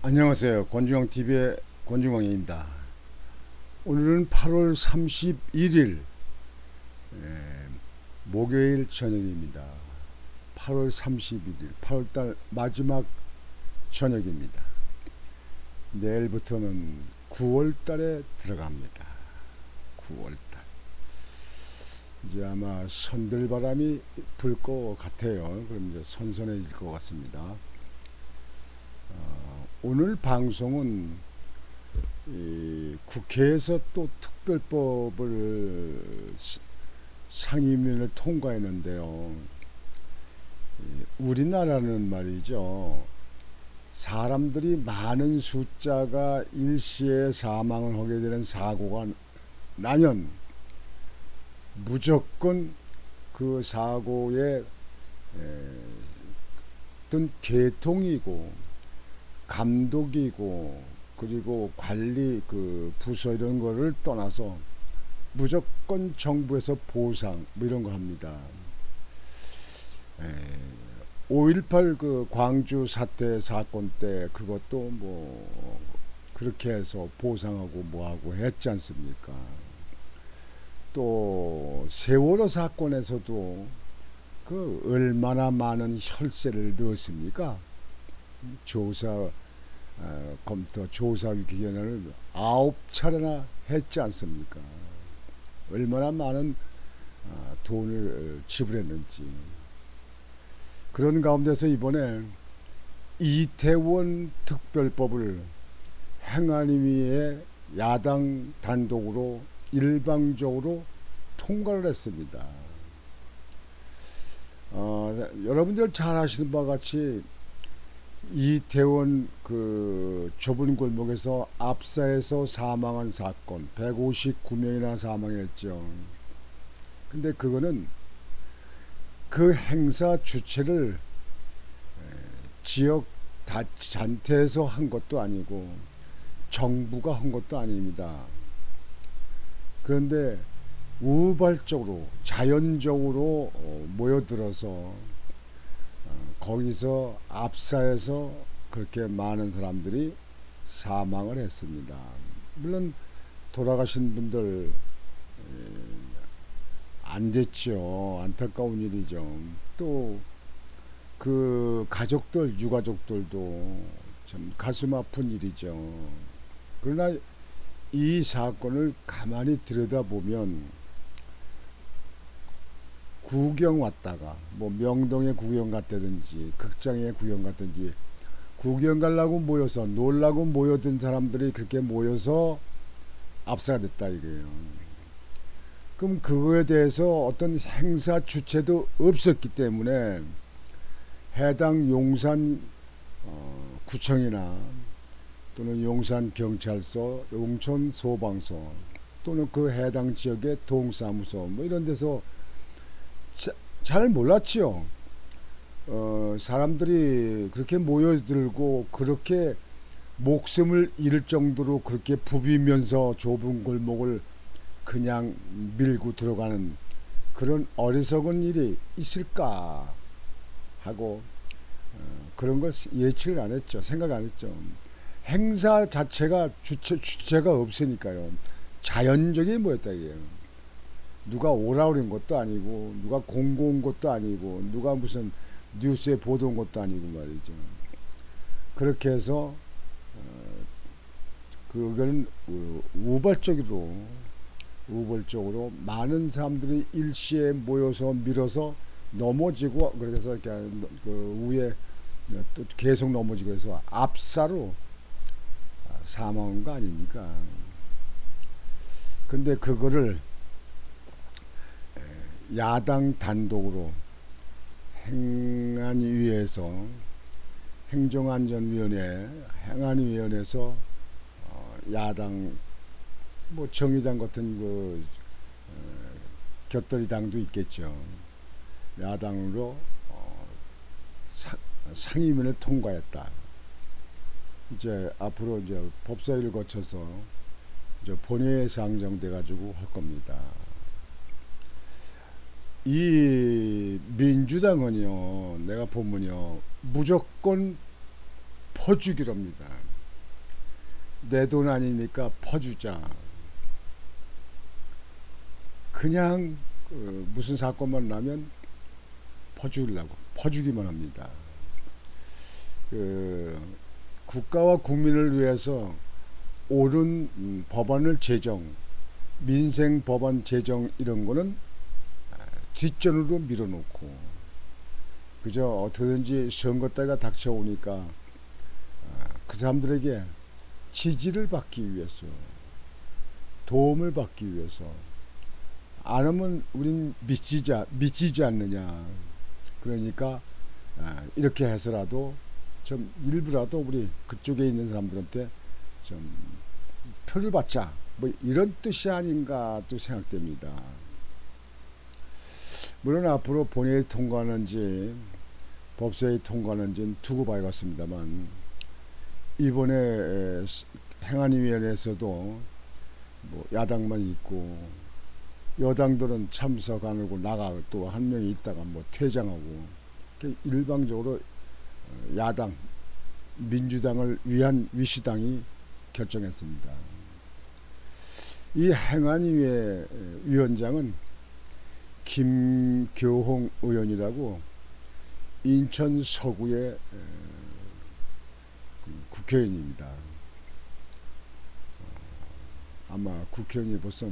안녕하세요. 권중왕TV의 권중왕입니다. 오늘은 8월 31일 목요일 저녁입니다. 8월 31일 8월달 마지막 저녁입니다. 내일부터는 9월달에 들어갑니다. 9월달 이제 아마 선들바람이 불 것 같아요. 그럼 이제 선선해질 것 같습니다. 오늘 방송은 국회에서 또 특별법을 상임위를 통과했는데요. 우리나라는 말이죠. 사람들이 많은 숫자가 일시에 사망을 하게 되는 사고가 나면 무조건 그 사고의 어떤 계통이고 감독이고 그리고 관리 그 부서 이런 거를 떠나서 무조건 정부에서 보상 뭐 이런 거 합니다. 5.18 그 광주 사태 사건 때 그것도 뭐 그렇게 해서 보상하고 뭐하고 했지 않습니까? 또 세월호 사건에서도 그 얼마나 많은 혈세를 넣었습니까? 조사 검토 조사 기간을 9차례나 했지 않습니까? 얼마나 많은 돈을 지불했는지. 그런 가운데서 이번에 이태원 특별법을 행안위에 야당 단독으로 일방적으로 통과를 했습니다. 여러분들 잘 아시는 바와 같이 이태원 그 좁은 골목에서 압사해서 사망한 사건 159명이나 사망했죠. 근데 그거는 그 행사 주체를 지역 단체에서 한 것도 아니고 정부가 한 것도 아닙니다. 그런데 우발적으로 자연적으로 모여들어서 거기서 압사해서 그렇게 많은 사람들이 사망을 했습니다. 물론 돌아가신 분들 안 됐죠. 안타까운 일이죠. 또 그 가족들 유가족들도 참 가슴 아픈 일이죠. 그러나 이 사건을 가만히 들여다보면 구경 왔다가 뭐 명동에 구경 갔다든지 극장에 구경 갔든지 구경 가려고 모여서 놀라고 모여든 사람들이 그렇게 모여서 압사가 됐다 이거예요. 그럼 그거에 대해서 어떤 행사 주체도 없었기 때문에 해당 용산 구청이나 또는 용산 경찰서, 용천 소방서 또는 그 해당 지역의 동사무소 뭐 이런 데서 잘 몰랐지요. 사람들이 그렇게 모여들고 그렇게 목숨을 잃을 정도로 그렇게 부비면서 좁은 골목을 그냥 밀고 들어가는 그런 어리석은 일이 있을까 하고 그런 걸 예측을 안 했죠. 생각 안 했죠. 행사 자체가 주체가 없으니까요. 자연적인 뭐였다 이게요. 누가 오라 그런 것도 아니고 누가 공고온 것도 아니고 누가 무슨 뉴스에 보도한 것도 아니고 말이죠. 그렇게 해서 그거는 우발적으로 많은 사람들이 일시에 모여서 밀어서 넘어지고 그래서 이렇게 그 위에 또 계속 넘어지고 해서 압사로 사망한 거 아닙니까? 근데 그거를 야당 단독으로 행안위에서 행정안전위원회 행안위원회에서 야당 뭐 정의당 같은 그 곁들이 당도 있겠죠. 야당으로 상임위를 통과했다. 이제 앞으로 이제 법사위를 거쳐서 이제 본회의에 상정돼 가지고 할 겁니다. 이 민주당은요, 내가 보면요, 무조건 퍼주기랍니다. 내 돈 아니니까 퍼주자. 그냥 무슨 사건만 나면 퍼주기만 합니다. 국가와 국민을 위해서 옳은 법안을 제정, 민생 법안 제정 이런 거는 뒷전으로 밀어놓고 그저 어떻게든지 선거 때가 닥쳐오니까 그 사람들에게 지지를 받기 위해서, 도움을 받기 위해서, 안 하면 우린 미치지 않느냐. 그러니까 이렇게 해서라도 좀 일부라도 우리 그쪽에 있는 사람들한테 좀 표를 받자, 뭐 이런 뜻이 아닌가 또 생각됩니다. 물론 앞으로 본회의 통과하는지 법사위 통과하는지는 두고 봐야겠습니다만, 이번에 행안위원회에서도 뭐 야당만 있고 여당들은 참석 안 하고 나가고 또 한 명이 있다가 뭐 퇴장하고, 일방적으로 야당 민주당을 위한 위시당이 결정했습니다. 이 행안위의 위원장은 김교홍 의원이라고 인천 서구의 국회의원입니다. 아마 국회의원이 벌써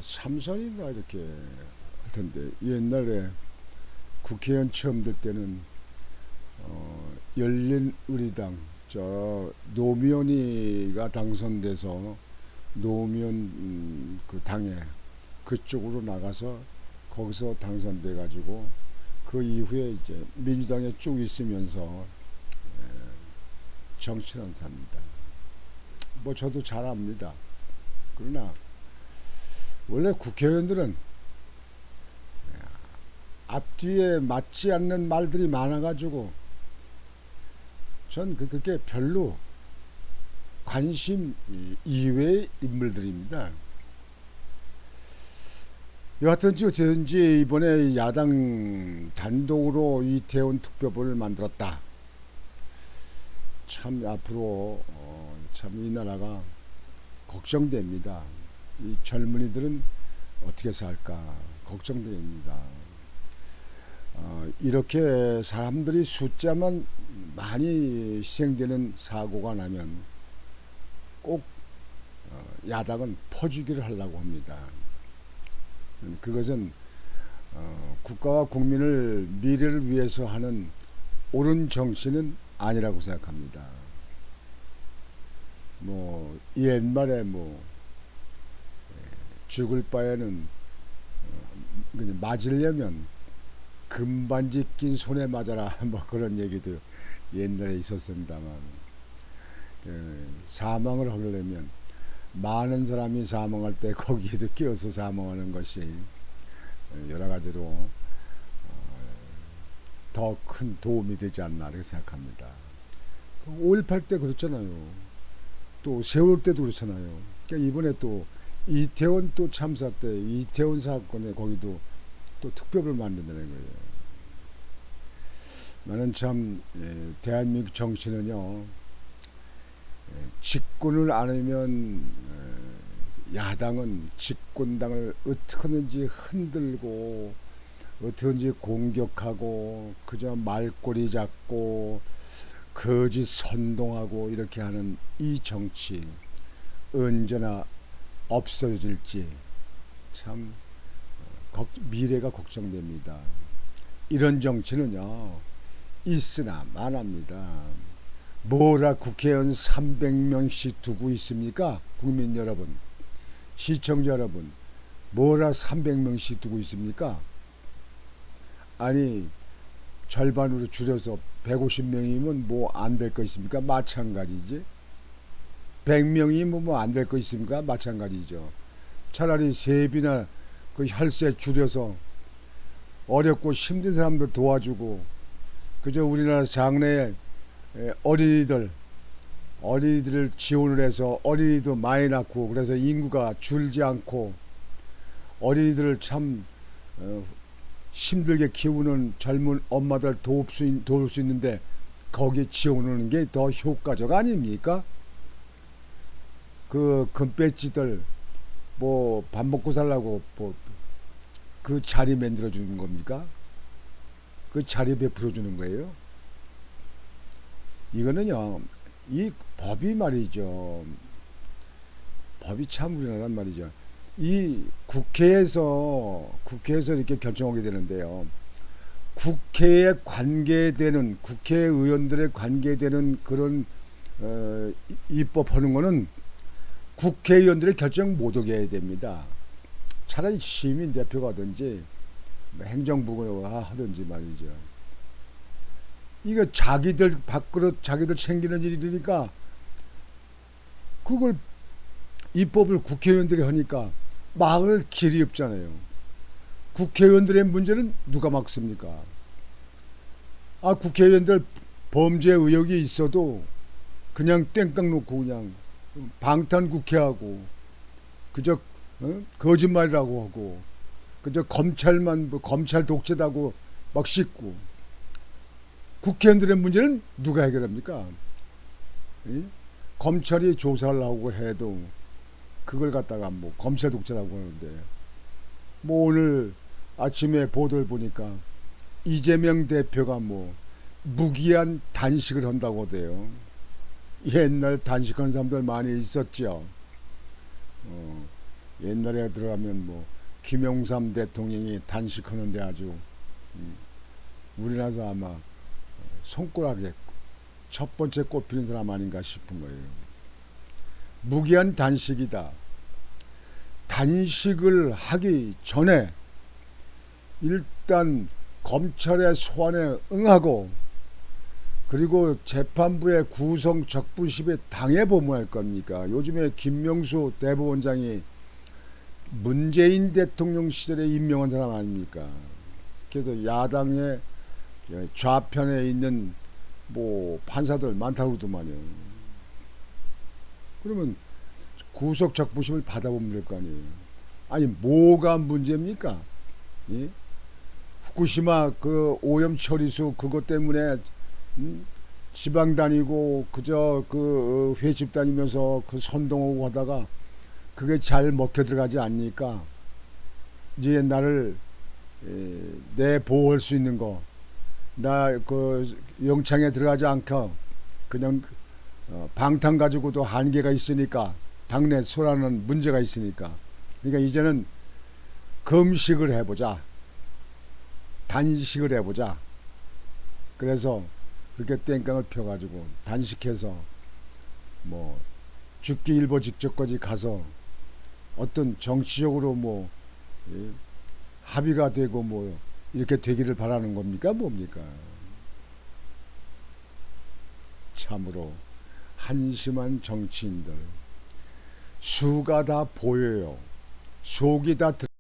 삼선인가 이렇게 할 텐데, 옛날에 국회의원 처음 될 때는 열린우리당 저 노무현이가 당선돼서 노무현 그 당에 그쪽으로 나가서 거기서 당선돼 가지고 그 이후에 이제 민주당에 쭉 있으면서 정치를 삽니다. 뭐 저도 잘 압니다. 그러나 원래 국회의원들은 앞뒤에 맞지 않는 말들이 많아가지고 전 그게 별로 관심 이외의 인물들입니다. 여하튼지 어쨌든지 이번에 야당 단독으로 이태원 특별법을 만들었다. 참 앞으로 참 이 나라가 걱정됩니다. 이 젊은이들은 어떻게 살까 걱정됩니다. 이렇게 사람들이 숫자만 많이 희생되는 사고가 나면 꼭 야당은 퍼주기를 하려고 합니다. 그것은 국가와 국민을 미래를 위해서 하는 옳은 정치는 아니라고 생각합니다. 뭐 옛말에 뭐 죽을 바에는 그냥 맞으려면 금반지 낀 손에 맞아라 뭐 그런 얘기도 옛날에 있었습니다만, 사망을 하려면 많은 사람이 사망할 때 거기에도 끼어서 사망하는 것이 여러 가지로 더 큰 도움이 되지 않나 이렇게 생각합니다. 5.18 때 그렇잖아요. 또 세월 때도 그렇잖아요. 그러니까 이번에 또 이태원 또 참사 때 이태원 사건에 거기도 또 특별을 만든다는 거예요. 나는 참 대한민국 정치는요, 집권을 안 하면 야당은 집권당을 어떻게든지 흔들고 어떻게든지 공격하고 그저 말꼬리 잡고 거짓 선동하고 이렇게 하는 이 정치 언제나 없어질지 참 미래가 걱정됩니다. 이런 정치는요 있으나 마나입니다. 뭐라 국회의원 300명씩 두고 있습니까? 국민 여러분, 시청자 여러분, 뭐라 300명씩 두고 있습니까? 아니 절반으로 줄여서 150명이면 뭐 안 될 거 있습니까? 마찬가지지. 100명이면 뭐 안 될 거 있습니까? 마찬가지죠. 차라리 세비나 그 혈세 줄여서 어렵고 힘든 사람들 도와주고, 그저 우리나라 장래에 어린이들을 지원을 해서 어린이도 많이 낳고 그래서 인구가 줄지 않고 어린이들을 참 힘들게 키우는 젊은 엄마들 도울 수 있는데 거기에 지원하는 게 더 효과적 아닙니까? 그 금배지들 뭐 밥 먹고 살라고 뭐 그 자리 만들어 주는 겁니까? 그 자리 베풀어 주는 거예요? 이거는요, 이 법이 말이죠. 법이 참 우리나라란 말이죠. 이 국회에서 이렇게 결정하게 되는데요. 국회에 관계되는 국회의원들에 관계되는 그런 입법하는 거는 국회의원들의 결정 못하게 해야 됩니다. 차라리 시민 대표가 하든지 행정부가 하든지 말이죠. 이거 자기들 밥그릇 자기들 챙기는 일이니까 그걸 입법을 국회의원들이 하니까 막을 길이 없잖아요. 국회의원들의 문제는 누가 막습니까? 아, 국회의원들 범죄 의혹이 있어도 그냥 땡깡 놓고 그냥 방탄국회하고 그저 거짓말이라고 하고 그저 검찰만 뭐 검찰 독재다고 막 씻고 국회의원들의 문제는 누가 해결합니까? 예? 검찰이 조사를 하고 해도 그걸 갖다가 뭐 검찰 독재라고 하는데 뭐 오늘 아침에 보도를 보니까 이재명 대표가 뭐 무기한 단식을 한다고 돼요. 옛날 단식하는 사람들 많이 있었죠. 옛날에 들어가면 뭐 김영삼 대통령이 단식하는데 아주 우리나라에서 아마 손가락에 첫 번째 꼽히는 사람 아닌가 싶은 거예요. 무기한 단식이다. 단식을 하기 전에 일단 검찰의 소환에 응하고 그리고 재판부의 구성 적부심에 당해보면 할 겁니까? 요즘에 김명수 대법원장이 문재인 대통령 시절에 임명한 사람 아닙니까? 그래서 야당의 좌편에 있는 뭐 판사들 많다고 그러더만요. 그러면 구속 적부심을 받아보면 될 거 아니에요. 아니 뭐가 문제입니까? 예? 후쿠시마 그 오염 처리수 그것 때문에 지방 다니고 그저 그 회집 다니면서 그 선동하고 하다가 그게 잘 먹혀 들어가지 않으니까 이제 나를 내 보호할 수 있는 거 나 그 영창에 들어가지 않고 그냥 방탄 가지고도 한계가 있으니까 당내 소라는 문제가 있으니까 그러니까 이제는 금식을 해보자 단식을 해보자 그래서 그렇게 땡깡을 펴가지고 단식해서 뭐 죽기 일보 직전까지 가서 어떤 정치적으로 뭐 합의가 되고 뭐 이렇게 되기를 바라는 겁니까 뭡니까? 참으로 한심한 정치인들 수가 다 보여요. 속이 다